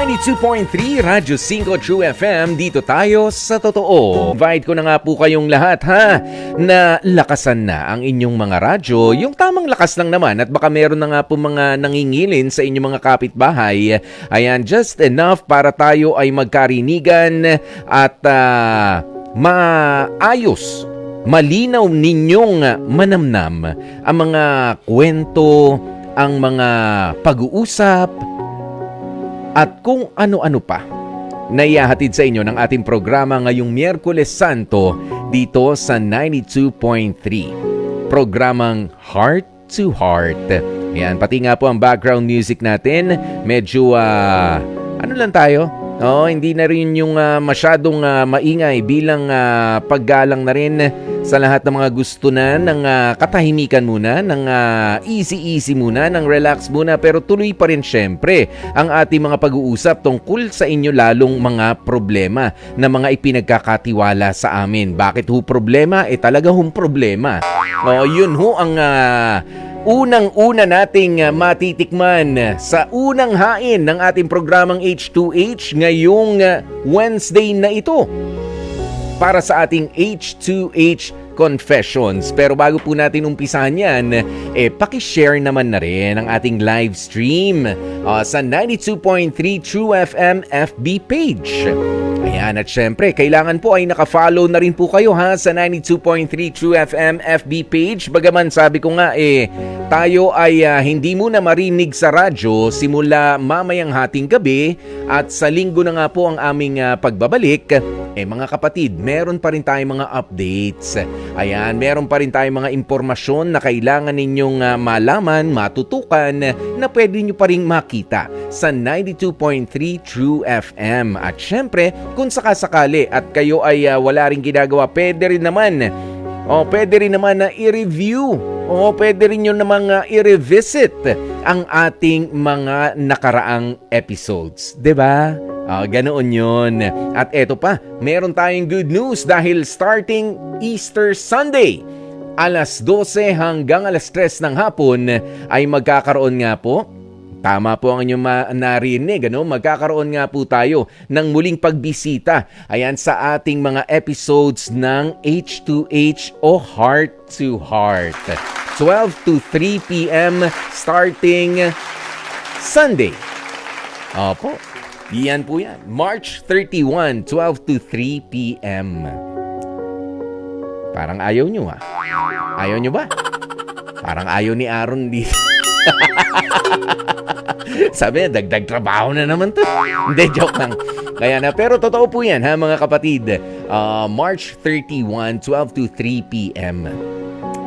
92.3 Radyo 5 True FM, dito tayo sa totoo. Invite ko na nga po kayong lahat na lakasan na ang inyong mga radyo. Yung tamang lakas lang naman at baka meron na nga po mga nangingilin sa inyong mga kapitbahay. Ayan, just enough para tayo ay magkarinigan at maayos, malinaw ninyong manamnam ang mga kwento, ang mga pag-uusap, at kung ano-ano pa na ihahatid sa inyo ng ating programa ngayong Miyerkules Santo dito sa 92.3. Programang Heart to Heart. Ayan, pati nga po ang background music natin. Medyo, ano lang tayo? Hindi na rin yung masyadong maingay bilang paggalang na rin sa lahat ng mga gusto na ng katahimikan muna, ng easy muna, ng relax muna, pero tuloy pa rin syempre ang ating mga pag-uusap tungkol sa inyo lalong mga problema na mga ipinagkakatiwala sa amin. Bakit ho problema? Talaga hong problema. Yun ho ang unang-una nating matitikman sa unang hain ng ating programang H2H ngayong Wednesday na ito para sa ating H2H Confessions. Pero bago po natin umpisahan yan, pakishare naman na rin ang ating live stream sa 92.3 True FM FB page. Ayan, at syempre, kailangan po ay naka-follow na rin po kayo sa 92.3 True FM FB page. Bagaman sabi ko nga tayo ay hindi muna marinig sa radyo simula mamayang hating gabi at sa linggo na nga po ang aming pagbabalik. Mga kapatid, meron pa rin tayong mga updates. Ayan, meron pa rin tayong mga impormasyon na kailangan ninyong malaman, matutukan na pwede nyo pa rin makita sa 92.3 True FM. At syempre, kung sakasakali at kayo ay wala rin ginagawa, pwede rin naman na i-review. Pwede rin nyo namang i-revisit ang ating mga nakaraang episodes. 'Di ba? Ganoon yun. At eto pa, meron tayong good news dahil starting Easter Sunday, alas 12 hanggang alas 3 ng hapon ay magkakaroon nga po, tama po ang inyong narinig, magkakaroon nga po tayo ng muling pagbisita sa ating mga episodes ng H2H o Heart to Heart. 12 to 3 p.m. starting Sunday. Opo. Yan po yan. March 31, 12 to 3 p.m. Parang ayaw nyo Ayaw nyo ba? Parang ayaw ni Aaron dito. Sabi niya, dagdag trabaho na naman to. Hindi, joke lang. Kaya na, pero totoo po yan mga kapatid. March 31, 12 to 3 p.m.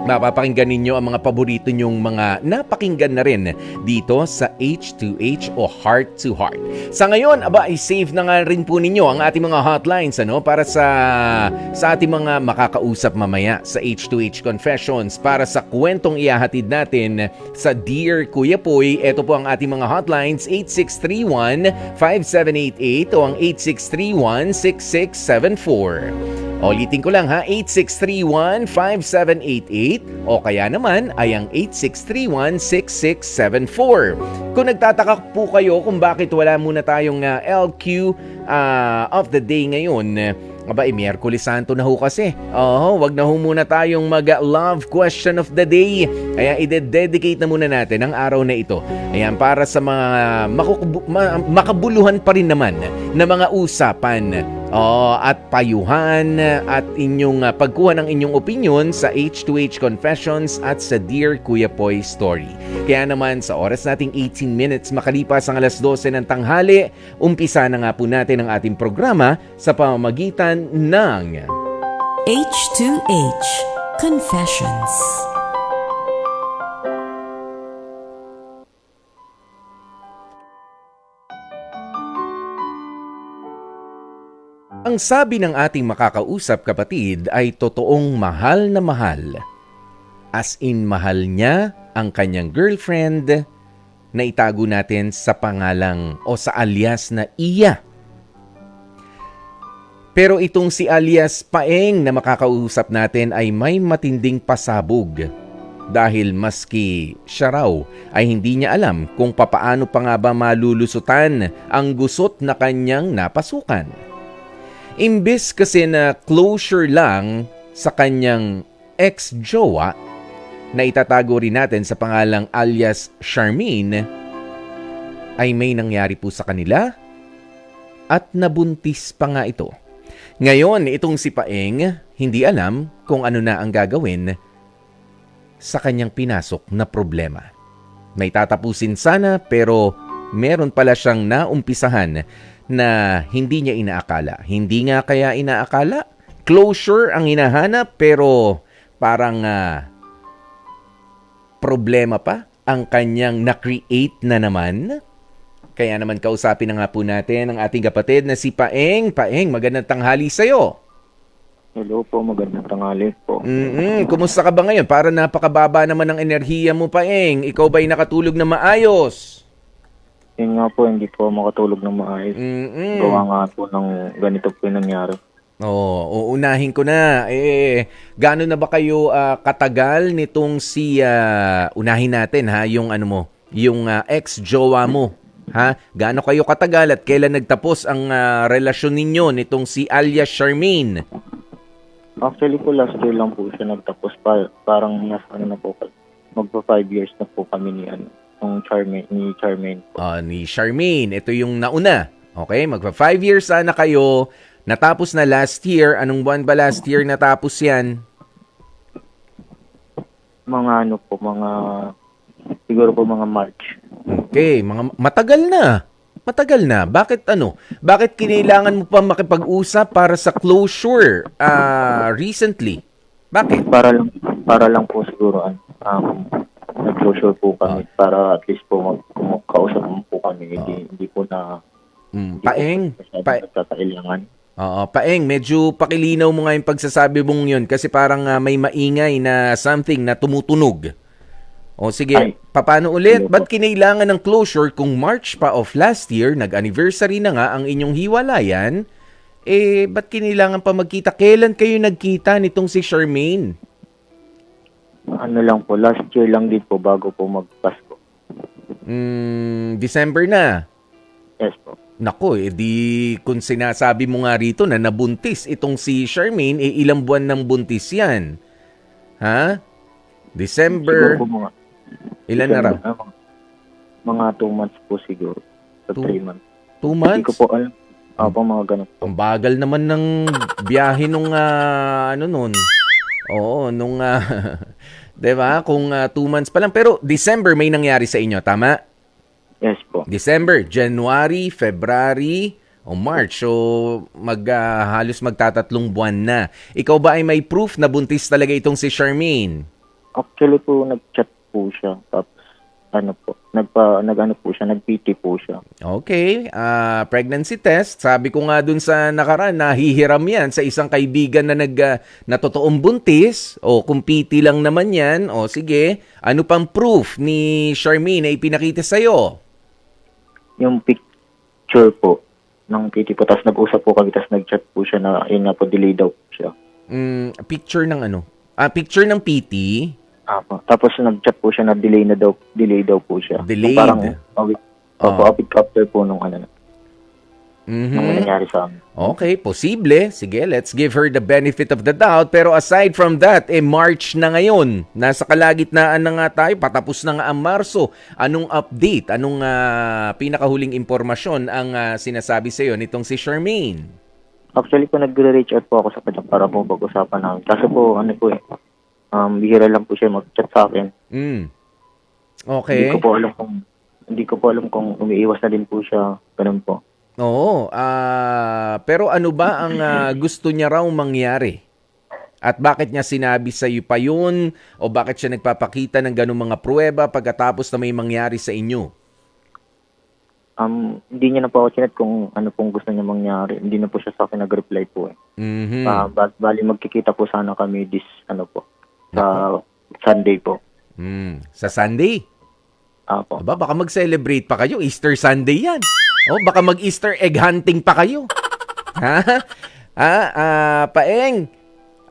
Mapapakinggan ninyo ang mga paborito nyong mga napakinggan na rin dito sa H2H o Heart to Heart. Sa ngayon, i-save na nga rin po ninyo ang ating mga hotlines para sa ating mga makakausap mamaya sa H2H Confessions. Para sa kwentong ihahatid natin sa Dear Kuya Poy, ito po ang ating mga hotlines, 8631-5788 o ang 8631-6674. Ulitin ko lang 8631-5788 o kaya naman ay ang 8631-6674. Kung nagtataka po kayo kung bakit wala muna tayong LQ of the day ngayon, Miyerkules Santo na ho kasi. Wag na ho muna tayong mag-love question of the day. Kaya i-dedicate na muna natin ang araw na ito. Ayan, para sa mga makabuluhan pa rin naman na mga usapan at payuhan at inyong pagkuha ng inyong opinion sa H2H Confessions at sa Dear Kuya Poy Story. Kaya naman sa oras nating 18 minutes makalipas ang alas 12 ng tanghali, umpisa na nga po natin ang ating programa sa pamamagitan ng H2H Confessions. Ang sabi ng ating makakausap kapatid ay totoong mahal na mahal. As in mahal niya ang kanyang girlfriend na itago natin sa pangalang o sa alias na Iya. Pero itong si alias Paeng na makakausap natin ay may matinding pasabog dahil maski siya raw ay hindi niya alam kung papaano pa nga ba malulusutan ang gusot na kanyang napasukan. Imbes kasi na closure lang sa kanyang ex-jowa na itatago rin natin sa pangalang alias Charmaine, ay may nangyari po sa kanila at nabuntis pa nga ito. Ngayon, itong si Paeng hindi alam kung ano na ang gagawin sa kanyang pinasok na problema. May tatapusin sana pero meron pala siyang naumpisahan na hindi niya inaakala. Hindi nga kaya inaakala. Closure ang hinahanap pero parang problema pa ang kanyang na-create na naman. Kaya naman kausapin na nga po natin ang ating kapatid na si Paeng. Paeng, magandang tanghali sa'yo. Hello po, magandang tanghali po. Kumusta ka ba ngayon? Para napakababa naman ng enerhiya mo, Paeng. Ikaw ba'y nakatulog na maayos? Yun nga po, hindi po makatulog ng maayos. Gawa nga po ng ganito po yung nangyari. Uunahin ko na. Gaano na ba kayo katagal nitong si... unahin natin ha, yung ano mo, yung ex-jowa mo. Ha? Gaano kayo katagal at kailan nagtapos ang relasyon ninyo nitong si alias Charmaine? Actually po, last year lang po siya nagtapos. Parang nasa ano na po, magpa 5 years na po kami ni Charmaine po. Ni Charmaine, ito yung nauna. Okay, magpa 5 years na kayo. Natapos na last year. Anong buwan ba last year natapos yan? Siguro po mga March. Okay, matagal na. Matagal na. Bakit Bakit kinailangan mo pa makipag-usap para sa closure recently? Bakit? Para lang po siguro nag-closure po kami para at least po magkausap po kami. Hindi po na Paeng. Nagtatailangan. Paeng, medyo pakilinaw mo nga yung pagsasabi mong yun kasi parang may maingay na something na tumutunog. O sige, paano ulit? Ba't kinailangan ng closure kung March pa of last year, nag-anniversary na nga ang inyong hiwalayan, ba't kinailangan pa magkita? Kailan kayo nagkita nitong si Charmaine? Ano lang po, last year lang din po bago po mag-Pasko. December na? Yes po. Nako, di kung sinasabi mo nga rito na nabuntis itong si Charmaine, ilang buwan ng buntis yan? Ha? December... Ilan na raw? Mga 2 months po siguro. 3 months. 2 months? Hindi ko po alam. Mga ganun. Ang bagal naman ng biyahe nung nun. Oo, nung 'di ba? Kung 2 months pa lang pero December may nangyari sa inyo, tama? Yes po. December, January, February, o March. So halos magtatatlong buwan na. Ikaw ba ay may proof na buntis talaga itong si Charmaine? Actually po nag-chat po siya. Tapos nag-PT po siya. Okay, pregnancy test. Sabi ko nga dun sa nakaraan, nahihiram yan sa isang kaibigan na na totoong buntis. O kung PT lang naman yan, o sige, ano pang proof ni Charmaine na ipinakita sa'yo? Yung picture po ng PT po. Tapos nag-usap po kami, tapos nag-chat po siya na yun nga po, delay daw po siya. Picture ng ano? Picture ng PT? Tapos nag-chat po siya na delay daw po siya. Delayed? Parang after po nung nung nangyari sa amin. Okay, posible. Sige, let's give her the benefit of the doubt. Pero aside from that, March na ngayon. Nasa kalagitnaan na nga tayo. Patapos na nga ang Marso. Anong update? Anong pinakahuling impormasyon ang sinasabi sa'yo nitong si Charmaine? Actually po, nag-reach out po ako sa kanya para po pag-usapan namin. Kaso po, bihira lang po siya mag-chat sa akin. Okay. Hindi ko po alam kung umiiwas na din po siya. Ganun po. Oo. Pero ano ba ang gusto niya raw mangyari? At bakit niya sinabi sa iyo pa yun? O bakit siya nagpapakita ng ganung mga pruweba pagkatapos na may mangyari sa inyo? Hindi niya na po ako chinat kung ano pong gusto niya mangyari. Hindi na po siya sa akin nag-reply po. Bali magkikita po sana kami sa Sunday po. Sa Sunday? Apo. Baka mag-celebrate pa kayo. Easter Sunday yan. Baka mag-Easter egg hunting pa kayo. Paeng,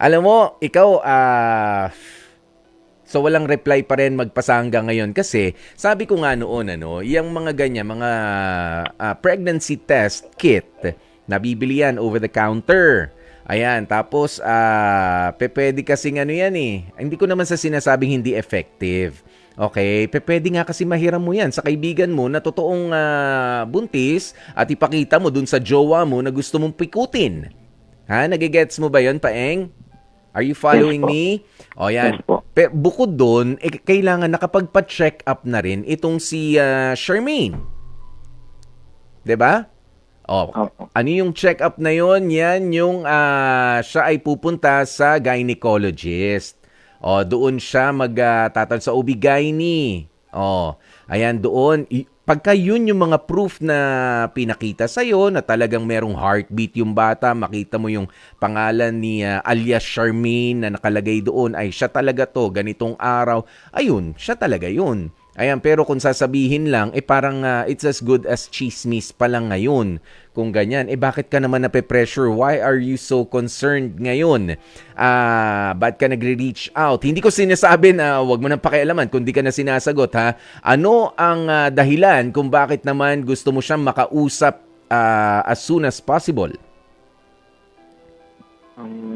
alam mo, ikaw, So walang reply pa rin magpasa hanggang ngayon kasi sabi ko nga noon yung mga ganyan, mga pregnancy test kit, nabibili yan over the counter. Ayan, tapos pwede kasing yan eh. Hindi ko naman sa sinasabing hindi effective. Okay, pwede nga kasi mahiram mo yan sa kaibigan mo na totoong buntis at ipakita mo dun sa jowa mo na gusto mong pikutin. Ha, nagigets mo ba yun, Paeng? Are you following Yes po. me? O yan. Yes po. Bukod doon, kailangan nakapagpa-check up na rin itong si Charmaine. 'Di ba? O, Opo. ano yung check up na yon? Yan yung siya ay pupunta sa gynecologist. O, doon siya magtatanong sa OB-GYN. O, ayan doon. Pagka yun yung mga proof na pinakita sa'yo na talagang merong heartbeat yung bata, makita mo yung pangalan ni alias Charmaine na nakalagay doon, ay siya talaga to, ganitong araw, ayun, siya talaga yun. Ayan, pero kung sasabihin lang, parang it's as good as chismis pa lang ngayon. Kung ganyan, bakit ka naman nape-pressure? Why are you so concerned ngayon? Ba't ka nagre-reach out? Hindi ko sinasabi na wag mo nang pakialaman kung di ka na sinasagot, ha? Ano ang dahilan kung bakit naman gusto mo siyang makausap as soon as possible?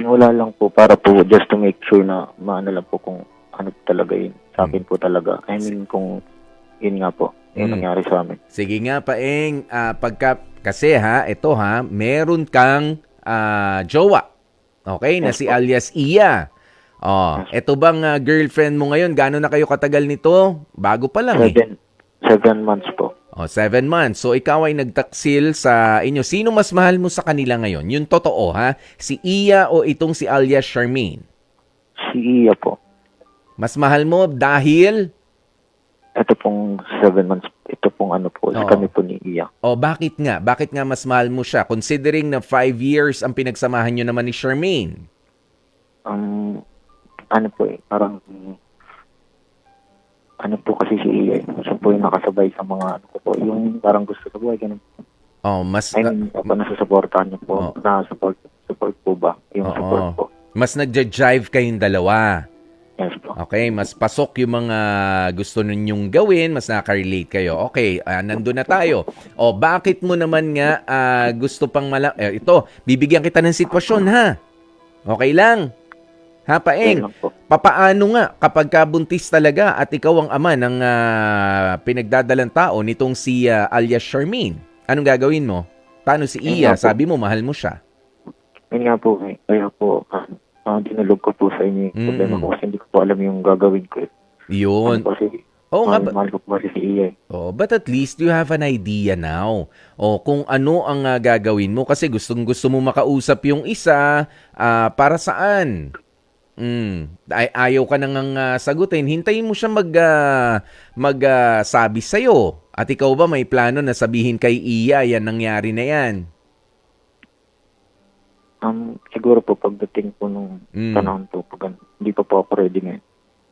Wala lang po, para po just to make sure na maano lang po kung ano talaga yun. Sa akin po talaga. I mean, kung yun nga po, yung nangyari sa amin. Sige nga, Paeng, kasi meron kang jowa. Okay, na si alias Iya. Oh, eto bang girlfriend mo ngayon? Gaano na kayo katagal nito? Bago pa lang 7 months po. 7 months. So, ikaw ay nagtaksil sa inyo. Sino mas mahal mo sa kanila ngayon? Yung totoo, ha? Si Iya o itong si alias Charmaine? Si Iya po. Mas mahal mo dahil? Ito pong 7 months, ito pong kami po ni Iya. Bakit nga? Bakit nga mas mahal mo siya? Considering na 5 years ang pinagsamahan nyo naman ni Charmaine. Parang, kasi si Iya, siya po yung nakasabay sa mga, yung parang gusto sa buhay, ganun. Nasusuportahan niyo po, support po ba? Yung support po. Mas nagja-jive kayong dalawa. Yes po. Okay, mas pasok yung mga gusto ninyong gawin, mas nakaka-relate kayo. Okay, nandun na tayo. Bakit mo naman nga gusto pang ito, bibigyan kita ng sitwasyon, ha? Okay lang? Ha, Paeng? Papaano nga kapag kabuntis talaga at ikaw ang ama ng pinagdadalang tao nitong si alias Charmaine? Anong gagawin mo? Paano si Iya? Sabi mo, mahal mo siya. Yun nga po, kaya po, dinulog ko po sa inyo yung problema ko kasi hindi ko po alam yung gagawin ko. Yun. Mahal ko po kasi si Iya. But at least you have an idea now. Kung ano ang gagawin mo kasi gusto mo makausap yung isa, para saan? Ayaw ka nang sagutin. Hintayin mo siya magsabi sa'yo. At ikaw ba may plano na sabihin kay Iya yan nangyari na yan? Siguro po pagdating po nung panahon po, hindi pa po ako ready ngayon.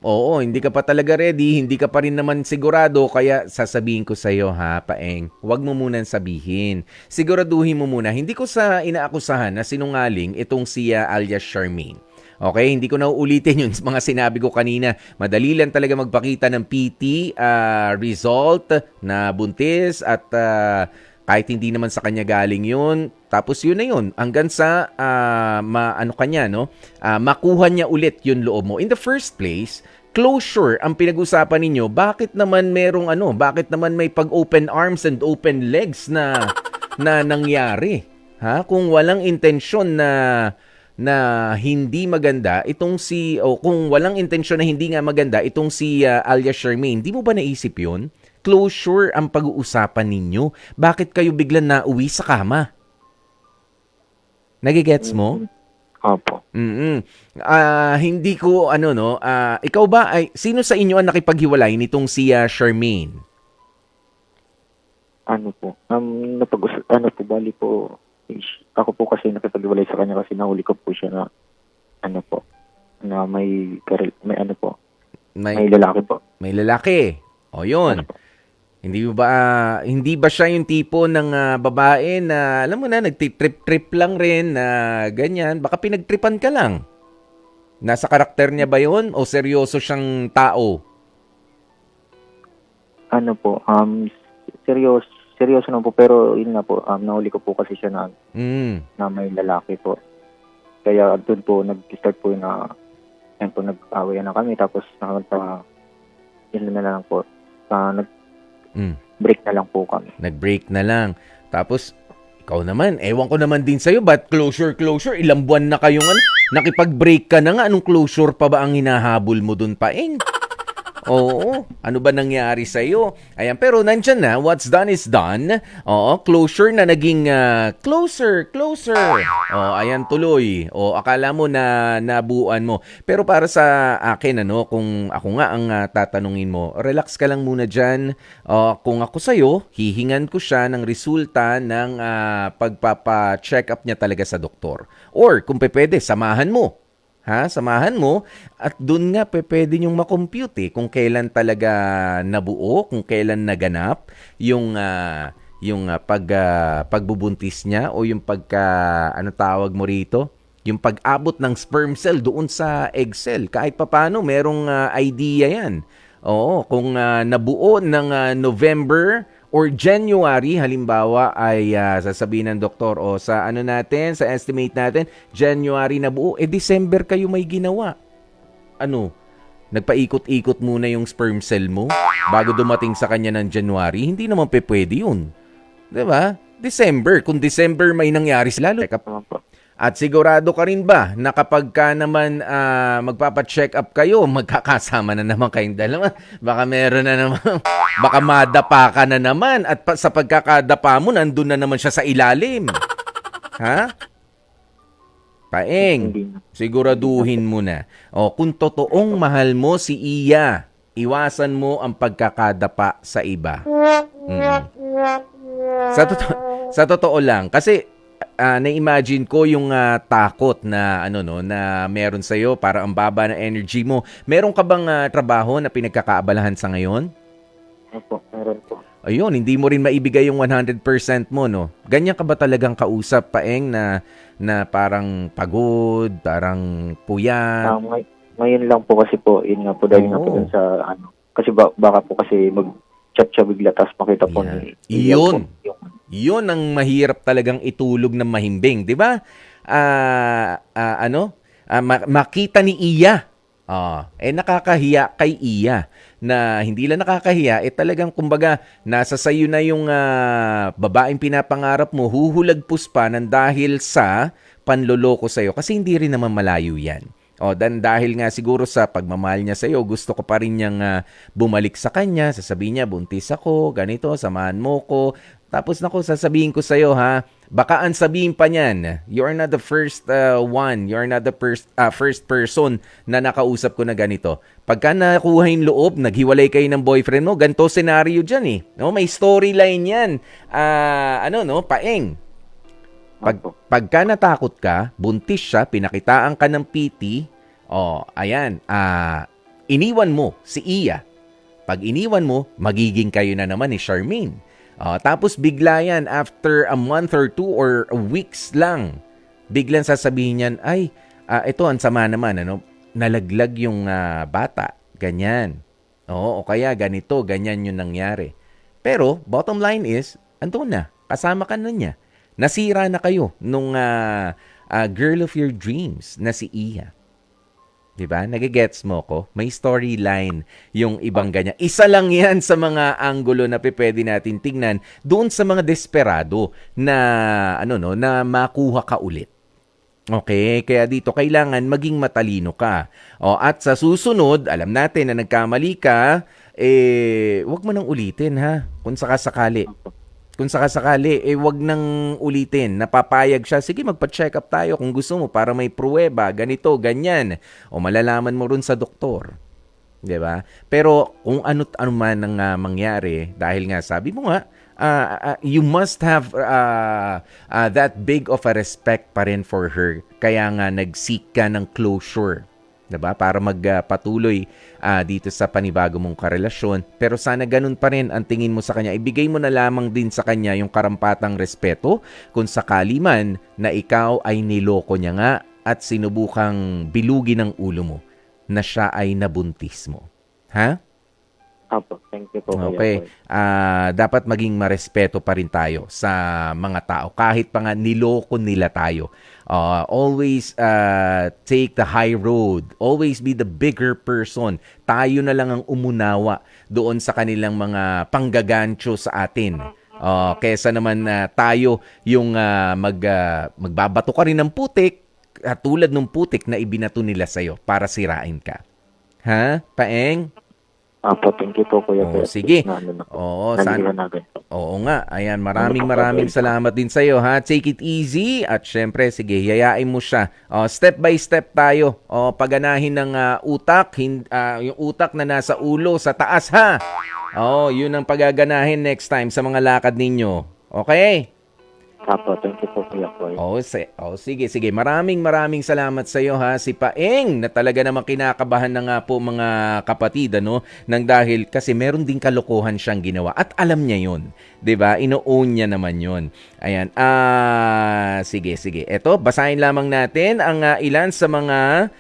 Oo, hindi ka pa talaga ready, hindi ka pa rin naman sigurado, kaya sasabihin ko sa'yo, ha, Paeng, huwag mo munang sabihin. Siguraduhin mo muna, hindi ko inaakusahan na sinungaling itong si alias Charmaine. Okay, hindi ko na uulitin yung mga sinabi ko kanina. Madali lang talaga magpakita ng PT result na buntis at kahit hindi naman sa kanya galing yun, tapos yun na yun. Hanggang sa makuha niya ulit yung loob mo. In the first place, closure ang pinag-usapan ninyo. Bakit naman bakit naman may pag-open arms and open legs na nangyari? Ha? Kung walang intensyon na hindi maganda kung walang intensyon na hindi nga maganda itong si alias Charmaine, di mo ba naisip yun? Closure ang pag-uusapan ninyo. Bakit kayo biglang nauwi sa kama? Nagigets mo? Opo. Hindi ko ikaw ba sino sa inyo ang nakipaghiwalay nitong si Charmaine? Bali po, ako po kasi nakipaghiwalay sa kanya kasi nahuli ko po siya na may lalaki po. May lalaki. Yun. Hindi ba siya yung tipo ng babae na alam mo na nagti-trip lang rin na ganyan, baka pinagtripan ka lang. Nasa karakter niya ba yun o seryoso siyang tao? Ano po, seryoso na po, pero yun nga po, nahuli ko po kasi siya na may lalaki po. Kaya doon po, nag-start po yun na, yan po, nag-away na kami, tapos yun na lang po, nag-break na lang po kami. Nag-break na lang. Tapos, ikaw naman, ewan ko naman din sa'yo, but closure, ilang buwan na kayong nakipag-break ka na nga, anong closure pa ba ang hinahabol mo dun, Paeng? Oo, ano ba nangyari sa'yo? Ayan, pero nandyan na, what's done is done. Oo, closure na naging closer. Ayan, tuloy. Akala mo na nabuuan mo. Pero para sa akin, kung ako nga ang tatanungin mo, relax ka lang muna dyan. Kung ako sa'yo, hihingan ko siya ng resulta ng pagpapa-check up niya talaga sa doktor. Or, kung pwede, samahan mo. Samahan mo at doon nga pwede niyong makompute kung kailan talaga nabuo, kung kailan naganap yung pagbubuntis niya o yung ano tawag mo rito, yung pag-abot ng sperm cell doon sa egg cell. Kahit papaano merong idea 'yan. Oo, kung nabuo ng November or January, halimbawa ay sasabihin ng doktor sa sa estimate natin, January na buo, December kayo may ginawa. Nagpaikot-ikot muna yung sperm cell mo bago dumating sa kanya ng January? Hindi naman pwede yun. Diba? December. Kung December may nangyari, lalo check up naman po. At sigurado ka rin ba na kapag ka naman magpapa-check up kayo, magkakasama na naman kayong dalawa? Baka meron na naman, baka madapa ka na naman at sa pagkakadapa mo, nandun na naman siya sa ilalim. Paeng, siguraduhin mo na. Kung totoong mahal mo si Iya, iwasan mo ang pagkakadapa sa iba. Sa totoo lang, kasi na-imagine ko yung takot na na meron sa iyo para ang baba ng energy mo. Meron ka bang trabaho na pinagkakaabalahan sa ngayon? Opo, meron po. Ayun, hindi mo rin maibigay yung 100% mo, no? Ganyan ka ba talagang kausap, Paeng, na parang pagod, parang puyat? Ngayon lang po kasi po, yun nga po dahil nga po dun sa kasi baka po kasi mag-chat siya bigla tapos makita po ni Yun ang mahirap talagang itulog ng mahimbing, di ba? Makita ni Iya. Nakakahiya kay Iya na hindi lang nakakahiya, talagang kumbaga nasa sayo na yung babaeng pinapangarap mo, huhulagpos pa ng dahil sa panloloko sa'yo kasi hindi rin naman malayo yan. Dahil nga siguro sa pagmamahal niya sa'yo, gusto ko pa rin niyang bumalik sa kanya, sasabihin niya, buntis ako, ganito, samahan mo ko. Tapos sasabihin ko sa'yo baka ang sabihin pa niyan, you're not the first one, you're not the first person na nakausap ko na ganito. Pagka nakuha yung loob, naghiwalay kayo ng boyfriend mo, ganito scenario dyan may storyline yan. Paeng. Pagka natakot ka, buntis siya, pinakitaan ka ng PT, iniwan mo si Iya. Pag iniwan mo, magiging kayo na naman ni Charmaine. Tapos bigla yan, after a month or 2 or weeks lang, biglang sasabihin niyan, ito ang sama naman, nalaglag yung bata, ganyan. O kaya ganito, ganyan yung nangyari. Pero, bottom line is, andun na, kasama ka na niya. Nasira na kayo nung girl of your dreams na si Iya. Diba? Nagigets mo ko? May storyline yung ibang ganyan. Isa lang yan sa mga anggulo na pwede natin tingnan doon sa mga desperado na na makuha ka ulit. Okay? Kaya dito kailangan maging matalino ka. At sa susunod, alam natin na nagkamali ka, wag mo nang ulitin kung sakasakali. Kung sakasakali, wag nang ulitin. Napapayag siya, sige magpa-check up tayo kung gusto mo para may pruweba, ganito, ganyan. O malalaman mo rin sa doktor. 'Di ba? Pero kung ano man ang mangyari, dahil nga sabi mo nga, you must have that big of a respect pa rin for her. Kaya nga nag-seek ka ng closure. 'Di ba? Para magpatuloy dito sa panibago mong karelasyon. Pero sana ganun pa rin ang tingin mo sa kanya. Ibigay mo na lamang din sa kanya yung karampatang respeto kung sakali man na ikaw ay niloko niya nga at sinubukang bilugin ng ulo mo na siya ay nabuntis mo. Ha? Apo, thank you po. Kuya Okay. Boy. Dapat maging marespeto pa rin tayo sa mga tao. Kahit pa nga niloko nila tayo. Always take the high road. Always be the bigger person. Tayo na lang ang umunawa doon sa kanilang mga panggagancho sa atin. Kesa naman tayo yung magbabato ka rin ng putik, tulad ng putik na ibinato nila sa'yo para sirain ka. Ha? Paeng? Apo, thank you po, Kuya Boy. Sige. Na, ano na po. Oo, Nandito natin. Oo nga. Ayan, maraming salamat din sa iyo, ha. Take it easy at syempre, sige, yayain mo siya. Step by step tayo. Paganahin ng utak, yung utak na nasa ulo, sa taas, ha. Yun ang pagaganahin next time sa mga lakad ninyo. Okay? Apo, thank you po, Kuya Boy. Sige. Maraming salamat sa iyo, ha. Si Paeng na talaga namang kinakabahan na nga po mga kapatid, ano, nang dahil kasi meron ding kalokohan siyang ginawa at alam niya 'yon. 'Di ba? Ino-own niya naman 'yon. Ayan. Sige. Eto, basahin lamang natin ang ilan sa mga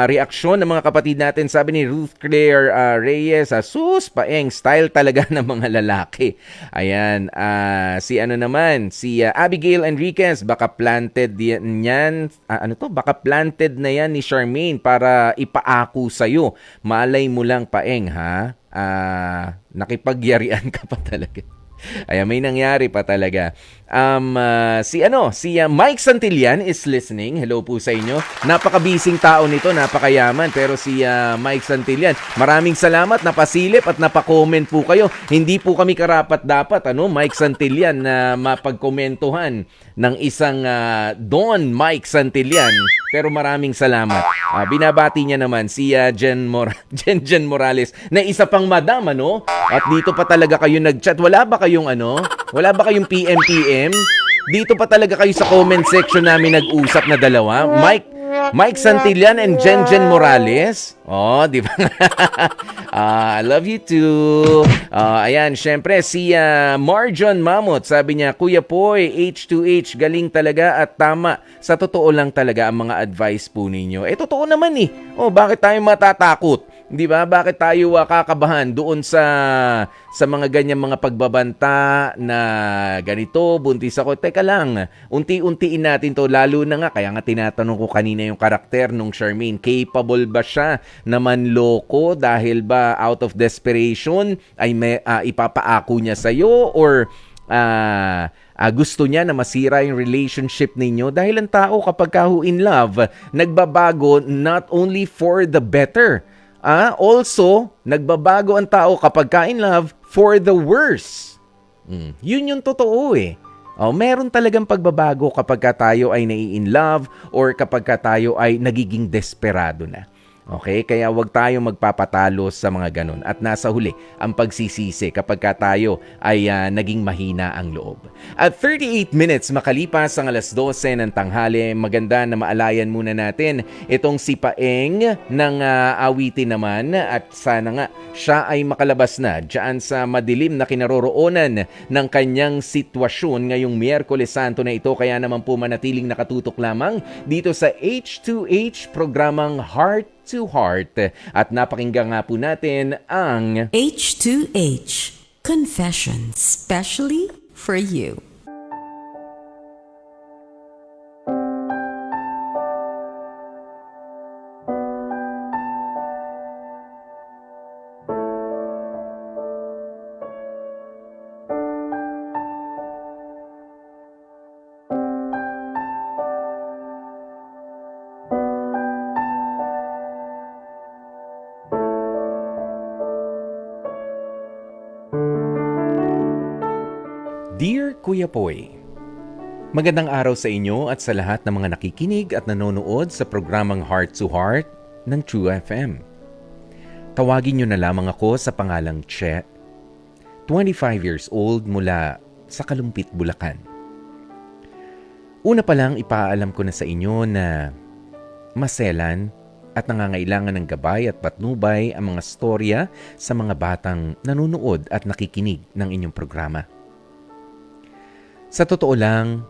reaksyon ng mga kapatid natin. Sabi ni Ruth Claire Reyes, sus, Paeng, style talaga ng mga lalaki. Ayan. Si Abigail Enriquez, baka planted yan. Baka planted na yan ni Charmaine para ipaako sa'yo. Malay mo lang, Paeng, ha? Nakipagyarian ka pa talaga. Ayan, may nangyari pa talaga. Si Mike Santillan is listening. Hello po sa inyo. Napakabising tao nito, napakayaman. Pero si Mike Santillan, maraming salamat, napasilip at napakomment po kayo. Hindi po kami karapat-dapat, Mike Santillan, na mapagkomentuhan ng isang Don Mike Santillan. Pero maraming salamat. Binabati niya naman si Jen Morales na isa pang madam, At dito pa talaga kayo nag-chat. Wala ba kayong PM? Dito pa talaga kayo sa comment section namin nag-usap na dalawa. Mike Santillan and Jen Morales. Di ba? I love you too. Ayan, syempre si Marjon Mamot, sabi niya, Kuya Poy, H2H, galing talaga at tama. Sa totoo lang talaga ang mga advice po ninyo. Totoo naman eh. Bakit tayo matatakot? Di ba? Bakit tayo kakabahan doon sa mga ganyan mga pagbabanta na ganito, buntis ako? Teka lang, unti-untiin natin to, lalo na nga, kaya nga tinatanong ko kanina yung karakter nung Charmaine, capable ba siya na manloko dahil ba out of desperation ay ipapaako niya sa'yo or gusto niya na masira yung relationship ninyo? Dahil ang tao kapag in love, nagbabago not only for the better, also, nagbabago ang tao kapag in love for the worse. Yun yung totoo eh. Meron talagang pagbabago kapag tayo ay nai-in love or kapag tayo ay nagiging desperado na. Okay? Kaya wag tayo magpapatalo sa mga ganun. At nasa huli, ang pagsisisi kapag tayo ay naging mahina ang loob. At 38 minutes makalipas ang 12:00 ng tanghali, maganda na maalayan muna natin itong si Paeng ng awitin naman at sana nga siya ay makalabas na dyan sa madilim na kinaroroonan ng kanyang sitwasyon ngayong Miyerkules Santo na ito. Kaya naman po manatiling nakatutok lamang dito sa H2H programang Heart to Heart. At napakinggan nga po natin ang H2H Confessions, specially for you. Dear Kuya Poy, magandang araw sa inyo at sa lahat ng mga nakikinig at nanonood sa programang Heart to Heart ng True FM. Tawagin niyo na lamang ako sa pangalang Che, 25 years old mula sa Kalumpit, Bulacan. Una pa lang ipaalam ko na sa inyo na maselan at nangangailangan ng gabay at patnubay ang mga storya sa mga batang nanonood at nakikinig ng inyong programa. Sa totoo lang,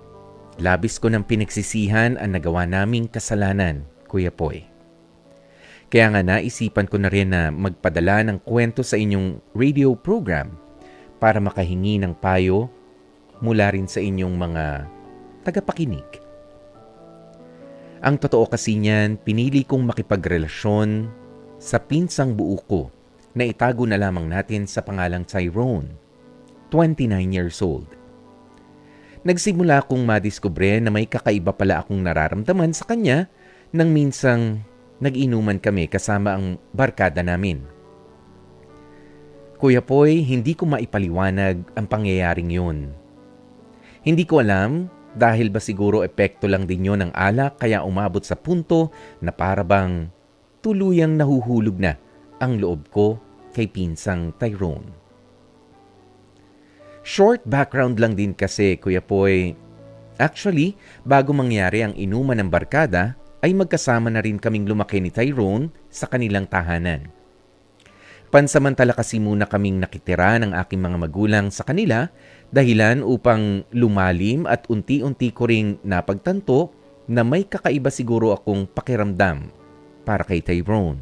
Labis ko ng pinagsisihan ang nagawa naming kasalanan, Kuya Poy. Kaya nga naisipan ko na rin na magpadala ng kwento sa inyong radio program para makahingi ng payo mula rin sa inyong mga tagapakinig. Ang totoo kasi niyan, pinili kong makipagrelasyon sa pinsang buo ko na itago na lamang natin sa pangalang Tyrone, 29 years old. Nagsimula akong madiskubre na may kakaiba pala akong nararamdaman sa kanya nang minsang nag-inuman kami kasama ang barkada namin. Kuya Poy, hindi ko maipaliwanag ang pangyayaring yun. Hindi ko alam dahil ba siguro epekto lang din yun ng alak kaya umabot sa punto na parabang tuluyang nahuhulog na ang loob ko kay pinsang Tyrone. Short background lang din kasi, Kuya Poy. Actually, bago mangyari ang inuman ng barkada, ay magkasama na rin kaming lumaki ni Tyrone sa kanilang tahanan. Pansamantala kasi muna kaming nakitira ng aking mga magulang sa kanila dahilan upang lumalim at unti-unti ko ring napagtanto na may kakaiba siguro akong pakiramdam para kay Tyrone.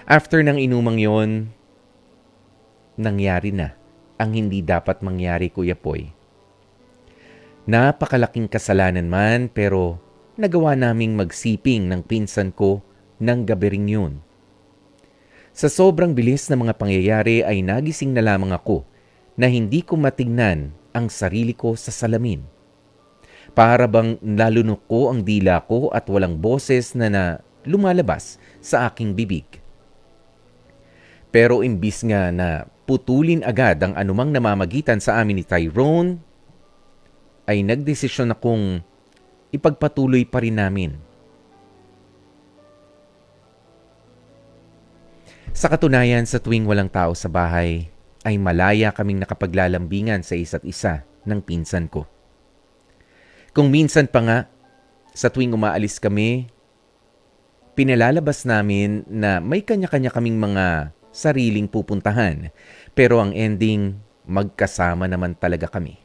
After ng inumang yon, nangyari na ang hindi dapat mangyari, Kuya Poy. Napakalaking kasalanan man pero nagawa naming magsiping ng pinsan ko ng gabi ring yun. Sa sobrang bilis ng mga pangyayari ay nagising na lamang ako na hindi ko matingnan ang sarili ko sa salamin. Para bang nalunok ko ang dila ko at walang boses na lumalabas sa aking bibig. Pero imbis nga na putulin agad ang anumang namamagitan sa amin ni Tyrone, ay nagdesisyon akong ipagpatuloy pa rin namin. Sa katunayan, sa tuwing walang tao sa bahay, ay malaya kaming nakapaglalambingan sa isa't isa ng pinsan ko. Kung minsan pa nga, sa tuwing umaalis kami, pinalalabas namin na may kanya-kanya kaming mga sariling pupuntahan, pero ang ending, magkasama naman talaga kami.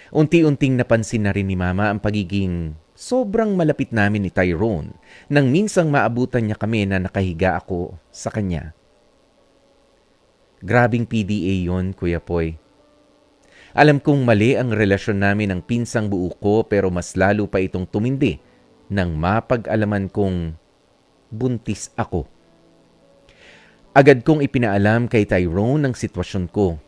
Unti-unting napansin na rin ni Mama ang pagiging sobrang malapit namin ni Tyrone nang minsang maabutan niya kami na nakahiga ako sa kanya. Grabing PDA yon, Kuya Poy. Alam kong mali ang relasyon namin ng pinsang buo ko pero mas lalo pa itong tumindi nang mapag-alaman kong buntis ako. Agad kong ipinaalam kay Tyrone ang sitwasyon ko.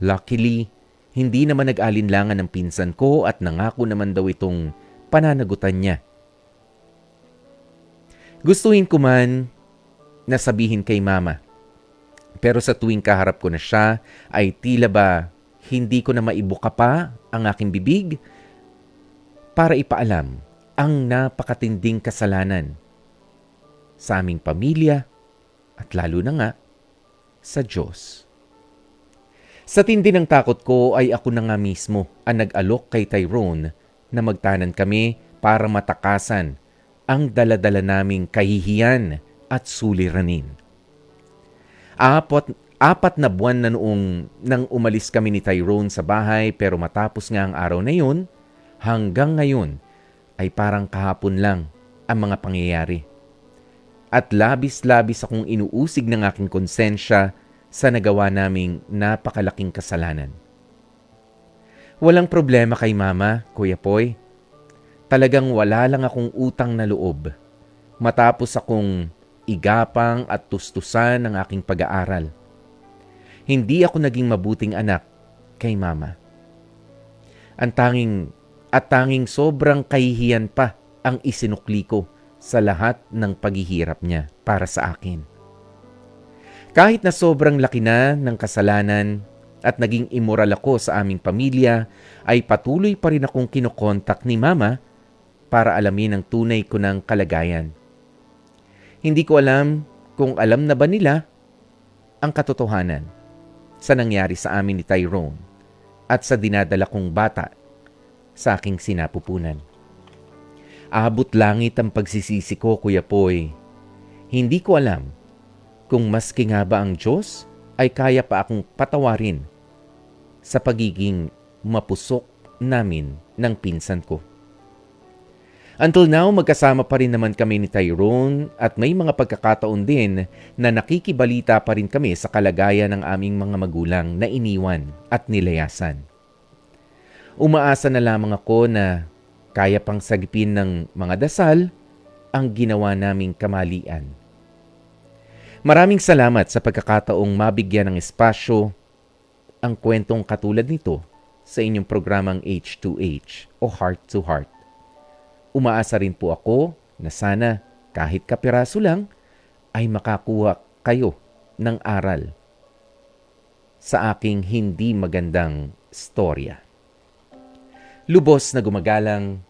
Luckily, hindi naman nag-alinlangan ng pinsan ko at nangako naman daw itong pananagutan niya. Gustuhin ko man na sabihin kay Mama. Pero sa tuwing kaharap ko na siya, ay tila ba hindi ko na maibuka pa ang aking bibig para ipaalam ang napakatinding kasalanan sa aming pamilya at lalo na nga sa Diyos. Sa tindi ng takot ko ay ako na nga mismo ang nag-alok kay Tyrone na magtanan kami para matakasan ang daladala naming kahihiyan at suliranin. Apat na buwan na noong nang umalis kami ni Tyrone sa bahay pero matapos nga ang araw na yun, hanggang ngayon ay parang kahapon lang ang mga pangyayari. At labis-labis akong inuusig ng aking konsensya sa nagawa naming napakalaking kasalanan. Walang problema kay Mama, Kuya Poy. Talagang wala lang akong utang na loob. Matapos akong igapang at tustusan ng aking pag-aaral. Hindi ako naging mabuting anak kay Mama. Ang tanging sobrang kahihiyan pa ang isinukli ko sa lahat ng paghihirap niya para sa akin. Kahit na sobrang laki na ng kasalanan at naging immoral ako sa aming pamilya, ay patuloy pa rin akong kinokontak ni Mama para alamin ang tunay ko ng kalagayan. Hindi ko alam kung alam na ba nila ang katotohanan sa nangyari sa amin ni Tyrone at sa dinadala kong bata sa aking sinapupunan. Abot langit ang pagsisisi ko, Kuya Poy. Hindi ko alam kung maski nga ba ang Diyos ay kaya pa akong patawarin sa pagiging mapusok namin ng pinsan ko. Until now, magkasama pa rin naman kami ni Tyrone at may mga pagkakataon din na nakikibalita pa rin kami sa kalagayan ng aming mga magulang na iniwan at nilayasan. Umaasa na lamang ako na kaya pang sagipin ng mga dasal ang ginawa naming kamalian. Maraming salamat sa pagkakataong mabigyan ng espasyo ang kwentong katulad nito sa inyong programang H2H o Heart to Heart. Umaasa rin po ako na sana kahit kapiraso lang ay makakuha kayo ng aral sa aking hindi magandang storya. Lubos na gumagalang,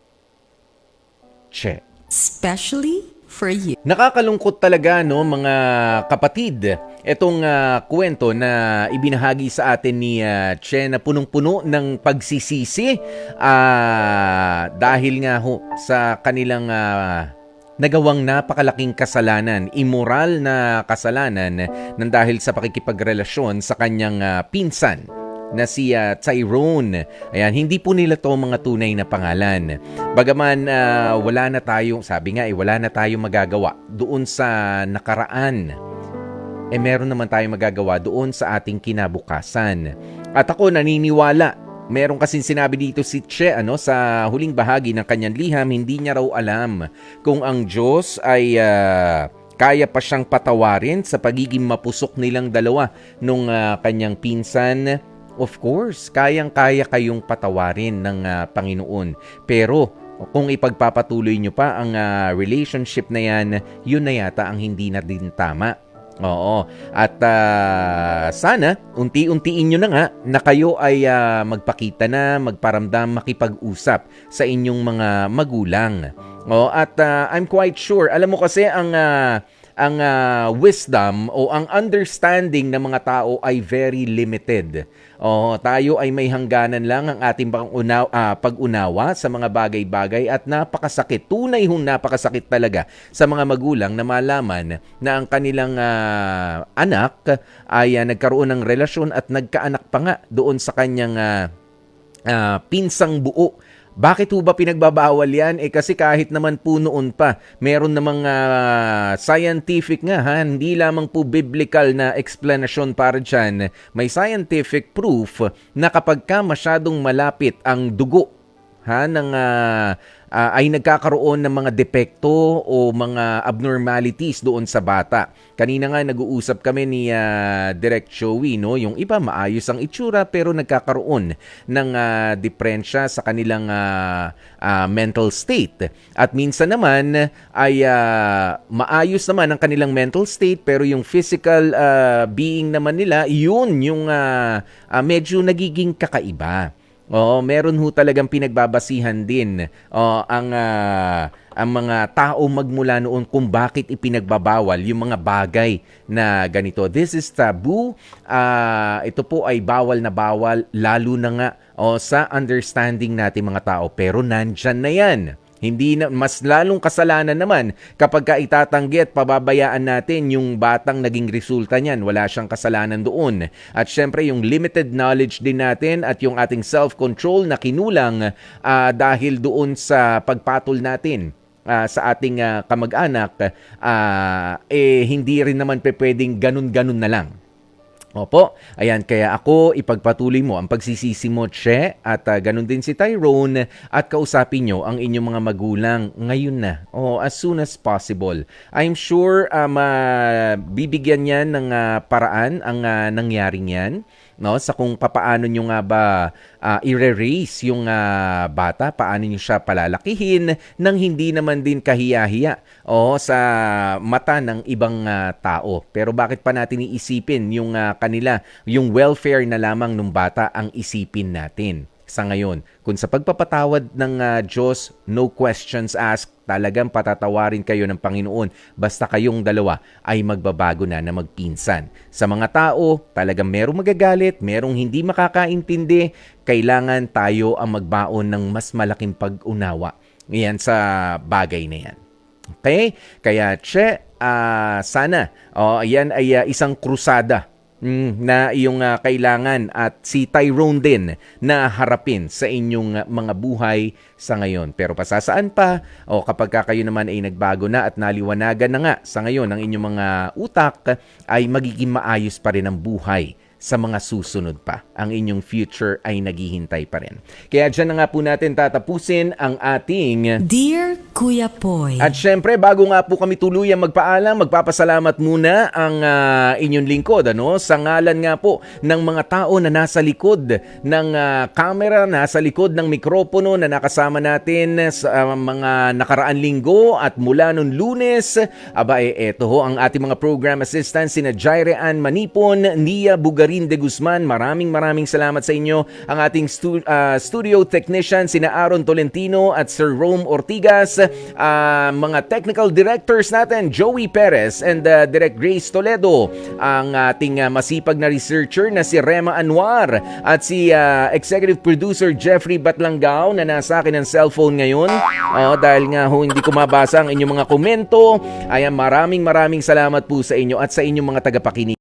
Che. Especially for you. Nakakalungkot talaga no mga kapatid. Itong kwento na ibinahagi sa atin ni Che na punong-puno ng pagsisisi dahil nga sa kanilang nagawang napakalaking kasalanan, immoral na kasalanan nang dahil sa pakikipagrelasyon sa kanyang pinsan na si Tyrone. Ayan, hindi po nila to mga tunay na pangalan. Bagaman wala na tayong, sabi nga wala na tayong magagawa doon sa nakaraan. Meron naman tayong magagawa doon sa ating kinabukasan. At ako naniniwala, meron kasing sinabi dito si Che sa huling bahagi ng kanyang liham, hindi niya raw alam kung ang Diyos ay kaya pa siyang patawarin sa pagiging mapusok nilang dalawa nung kanyang pinsan. Of course, kayang-kaya kayong patawarin ng Panginoon. Pero kung ipagpapatuloy nyo pa ang relationship na yan, yun na yata ang hindi na din tama. Oo. At sana, unti-untiin nyo na nga na kayo ay magpakita na, magparamdam, makipag-usap sa inyong mga magulang. At I'm quite sure, alam mo kasi ang wisdom o ang understanding ng mga tao ay very limited. Tayo ay may hangganan lang ang ating pag-unawa sa mga bagay-bagay at napakasakit. Tunay napakasakit talaga sa mga magulang na malaman na ang kanilang anak ay nagkaroon ng relasyon at nagkaanak pa nga doon sa kanyang pinsang buo. Bakit ho ba pinagbabawal yan? Kasi kahit naman po noon pa, meron namang scientific nga, hindi lamang po biblical na explanation para dyan. May scientific proof na kapag ka masyadong malapit ang dugo ay nagkakaroon ng mga depekto o mga abnormalities doon sa bata. Kanina nga nag-uusap kami ni Direct Joey, yung iba maayos ang itsura pero nagkakaroon ng diferensya sa kanilang mental state. At minsan naman ay maayos naman ang kanilang mental state pero yung physical being naman nila, yun yung medyo nagiging kakaiba. Meron ho talagang pinagbabasihan din ang mga tao magmula noon kung bakit ipinagbabawal yung mga bagay na ganito. This is taboo. Ito po ay bawal na bawal lalo na nga sa understanding natin mga tao. Pero nandyan na yan. Hindi na, mas lalong kasalanan naman kapag ka itatanggi at pababayaan natin yung batang naging resulta niyan. Wala siyang kasalanan doon. At syempre yung limited knowledge din natin at yung ating self-control na kinulang dahil doon sa pagpatol natin sa ating kamag-anak, hindi rin naman pwedeng ganun-ganun na lang. Opo, ayan, kaya ako ipagpatuloy mo ang pagsisisi mo, Che, at ganun din si Tyrone at kausapin nyo ang inyong mga magulang ngayon na, as soon as possible. I'm sure bibigyan niyan ng paraan ang nangyaring yan, sa kung papaano nyo nga ba i-raise yung bata, paano nyo siya palalakihin nang hindi naman din kahiya-hiya sa mata ng ibang tao. Pero bakit pa natin iisipin yung yung welfare na lamang ng bata ang isipin natin sa ngayon? Kung sa pagpapatawad ng Diyos, no questions asked, talagang patatawarin kayo ng Panginoon basta kayong dalawa ay magbabago na magpinsan. Sa mga tao, talagang merong magagalit, merong hindi makakaintindi, kailangan tayo ang magbaon ng mas malaking pag-unawa. Yan sa bagay na yan. Okay? Kaya, Che, sana, yan ay isang krusada na iyong kailangan at si Tyrone din na harapin sa inyong mga buhay sa ngayon. Pero pasasaan pa o kapag kayo naman ay nagbago na at naliwanagan na nga sa ngayon ang inyong mga utak, ay magiging maayos pa rin ang buhay sa mga susunod pa. Ang inyong future ay naghihintay pa rin. Kaya dyan na nga po natin tatapusin ang ating Dear Kuya Poy. At syempre, bago nga po kami tuluyang magpaalam, magpapasalamat muna ang inyong lingkod. Sa ngalan nga po ng mga tao na nasa likod ng camera, nasa likod ng mikropono na nakasama natin sa mga nakaraan linggo at mula nung Lunes, eto ho ang ating mga program assistants, sina Jaire Ann Manipon, Nia Bugarin de Guzman. Maraming salamat sa inyo. Ang ating studio technician, sina Aaron Tolentino at Sir Rome Ortigas. Mga technical directors natin, Joey Perez and Direct Grace Toledo. Ang ating masipag na researcher na si Rema Anwar at si executive producer Jeffrey Batlangao na nasa akin ng cellphone ngayon. Dahil nga hindi ko mabasa ang inyong mga komento. Ayan, maraming salamat po sa inyo at sa inyong mga tagapakinig.